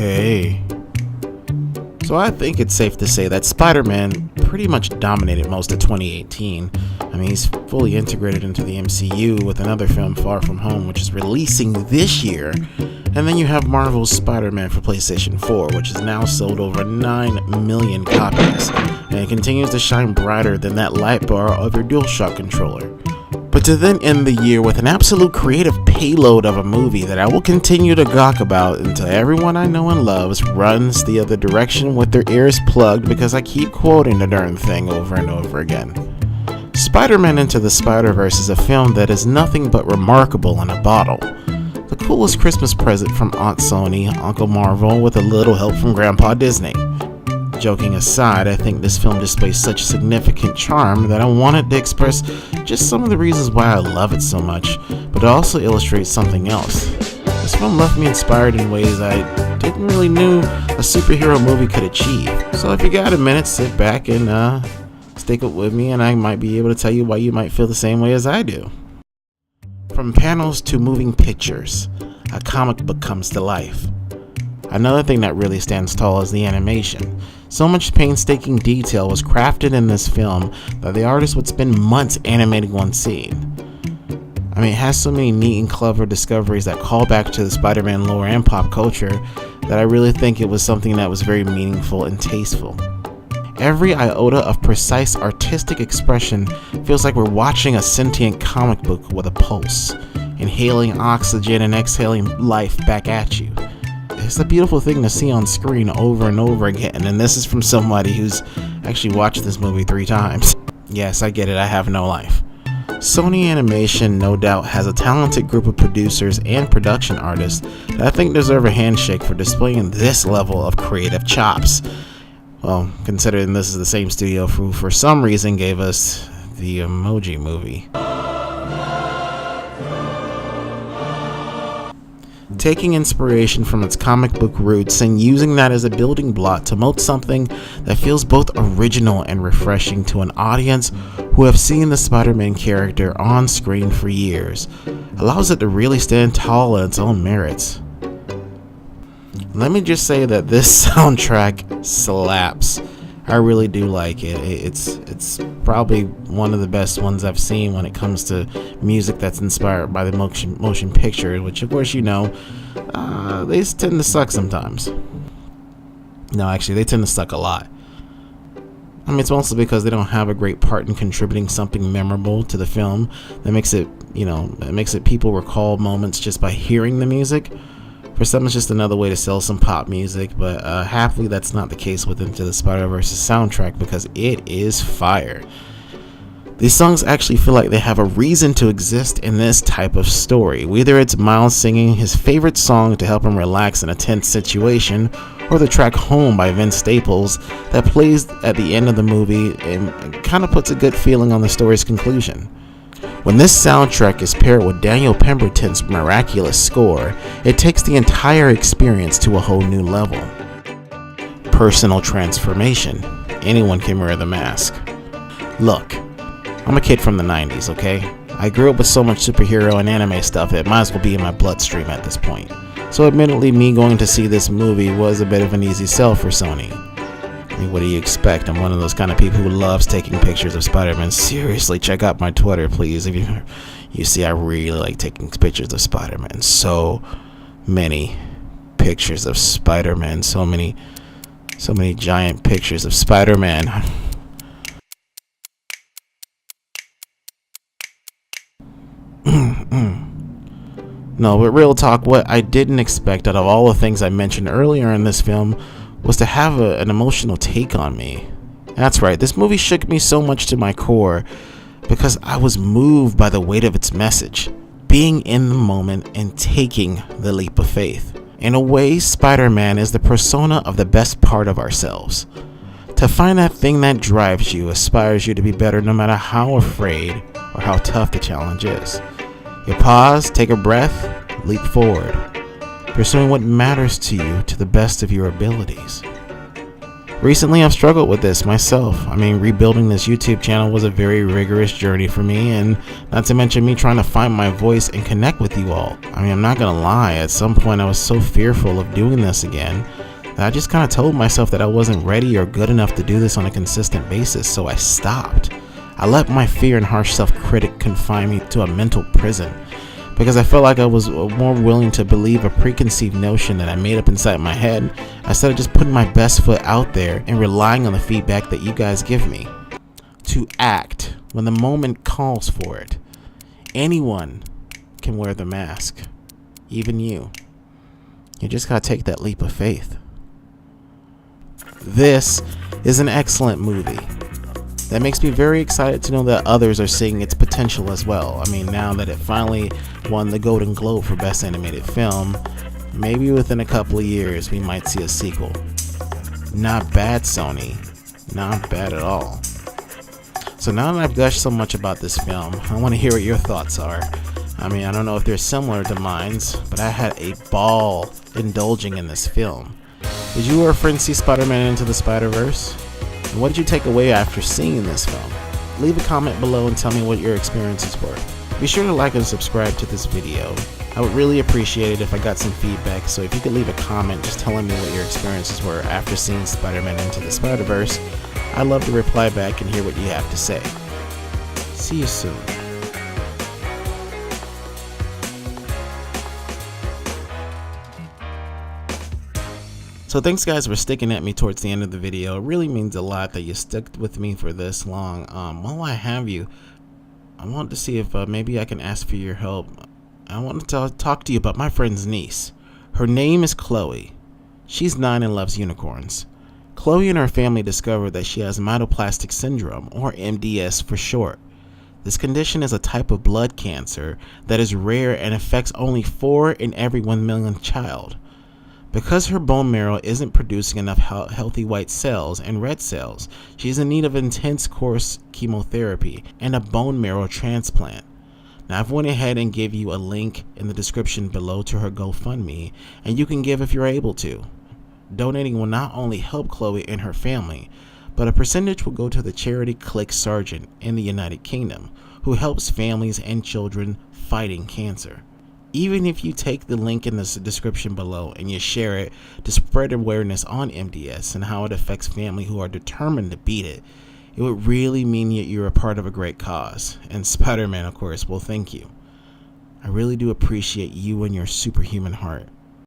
Hey. So I think it's safe to say that Spider-Man pretty much dominated most of 2018. I mean, he's fully integrated into the MCU with another film, Far From Home, which is releasing this year. And then you have Marvel's Spider-Man for PlayStation 4, which has now sold over 9 million copies. And it continues to shine brighter than that light bar of your DualShock controller. But to then end the year with an absolute creative payload of a movie that I will continue to gawk about until everyone I know and loves runs the other direction with their ears plugged because I keep quoting the darn thing over and over again. Spider-Man Into the Spider-Verse is a film that is nothing but remarkable in a bottle. The coolest Christmas present from Aunt Sony, Uncle Marvel, with a little help from Grandpa Disney. Joking aside, I think this film displays such significant charm that I wanted to express just some of the reasons why I love it so much, but it also illustrates something else. This film left me inspired in ways I didn't really knew a superhero movie could achieve. So if you got a minute, sit back and stick it with me and I might be able to tell you why you might feel the same way as I do. From panels to moving pictures, a comic book comes to life. Another thing that really stands tall is the animation. So much painstaking detail was crafted in this film that the artist would spend months animating one scene. I mean, it has so many neat and clever discoveries that call back to the Spider-Man lore and pop culture that I really think it was something that was very meaningful and tasteful. Every iota of precise artistic expression feels like we're watching a sentient comic book with a pulse, inhaling oxygen and exhaling life back at you. It's a beautiful thing to see on screen over and over again, and this is from somebody who's actually watched this movie 3 times. Yes, I get it, I have no life. Sony Animation no doubt has a talented group of producers and production artists that I think deserve a handshake for displaying this level of creative chops. Well, considering this is the same studio who for some reason gave us the Emoji Movie. Taking inspiration from its comic book roots and using that as a building block to mold something that feels both original and refreshing to an audience who have seen the Spider-Man character on screen for years allows it to really stand tall on its own merits. Let me just say that this soundtrack slaps. I really do like it. It's probably one of the best ones I've seen when it comes to music that's inspired by the motion picture, which of course you know, they tend to suck sometimes. No, actually, they tend to suck a lot. I mean, it's mostly because they don't have a great part in contributing something memorable to the film that makes it people recall moments just by hearing the music. For some, it's just another way to sell some pop music, but happily that's not the case with Into the Spider-Verse's soundtrack because it is fire. These songs actually feel like they have a reason to exist in this type of story. Whether it's Miles singing his favorite song to help him relax in a tense situation, or the track Home by Vince Staples that plays at the end of the movie and kind of puts a good feeling on the story's conclusion. When this soundtrack is paired with Daniel Pemberton's miraculous score, it takes the entire experience to a whole new level. Personal transformation. Anyone can wear the mask. Look, I'm a kid from the 90s, okay? I grew up with so much superhero and anime stuff it might as well be in my bloodstream at this point. So admittedly, me going to see this movie was a bit of an easy sell for Sony. I mean, what do you expect? I'm one of those kind of people who loves taking pictures of Spider-Man. Seriously, check out my Twitter, please. If you see, I really like taking pictures of Spider-Man. So many pictures of Spider-Man. So many giant pictures of Spider-Man. No, but real talk, what I didn't expect out of all the things I mentioned earlier in this film was to have an emotional take on me. That's right, this movie shook me so much to my core because I was moved by the weight of its message, being in the moment and taking the leap of faith. In a way, Spider-Man is the persona of the best part of ourselves. To find that thing that drives you, aspires you to be better no matter how afraid or how tough the challenge is. You pause, take a breath, leap forward, pursuing what matters to you to the best of your abilities. Recently, I've struggled with this myself. I mean, rebuilding this YouTube channel was a very rigorous journey for me, and not to mention me trying to find my voice and connect with you all. I mean, I'm not gonna lie, at some point I was so fearful of doing this again that I just kind of told myself that I wasn't ready or good enough to do this on a consistent basis, so I stopped. I let my fear and harsh self-critic confine me to a mental prison, because I felt like I was more willing to believe a preconceived notion that I made up inside my head instead of just putting my best foot out there and relying on the feedback that you guys give me. To act when the moment calls for it. Anyone can wear the mask, even you. You just gotta take that leap of faith. This is an excellent movie. That makes me very excited to know that others are seeing its potential as well. I mean, now that it finally won the Golden Globe for Best Animated Film, maybe within a couple of years we might see a sequel. Not bad, Sony. Not bad at all. So now that I've gushed so much about this film, I want to hear what your thoughts are. I mean, I don't know if they're similar to mine, but I had a ball indulging in this film. Did you or a friend see Spider-Man Into the Spider-Verse? And what did you take away after seeing this film? Leave a comment below and tell me what your experiences were. Be sure to like and subscribe to this video. I would really appreciate it if I got some feedback, so if you could leave a comment just telling me what your experiences were after seeing Spider-Man Into the Spider-Verse, I'd love to reply back and hear what you have to say. See you soon. So thanks guys for sticking at me towards the end of the video. It really means a lot that you stuck with me for this long. While I have you, I want to see if maybe I can ask for your help. I want to talk to you about my friend's niece. Her name is Chloe. She's 9 and loves unicorns. Chloe and her family discovered that she has myelodysplastic syndrome, or MDS for short. This condition is a type of blood cancer that is rare and affects only 4 in every 1 million child. Because her bone marrow isn't producing enough healthy white cells and red cells, she's in need of intense course chemotherapy and a bone marrow transplant. Now I've went ahead and gave you a link in the description below to her GoFundMe, and you can give if you're able to. Donating will not only help Chloe and her family, but a percentage will go to the charity Click Sargent in the United Kingdom, who helps families and children fighting cancer. Even if you take the link in the description below and you share it to spread awareness on MDS and how it affects families who are determined to beat it, it would really mean that you're a part of a great cause. And Spider-Man, of course, will thank you. I really do appreciate you and your superhuman heart.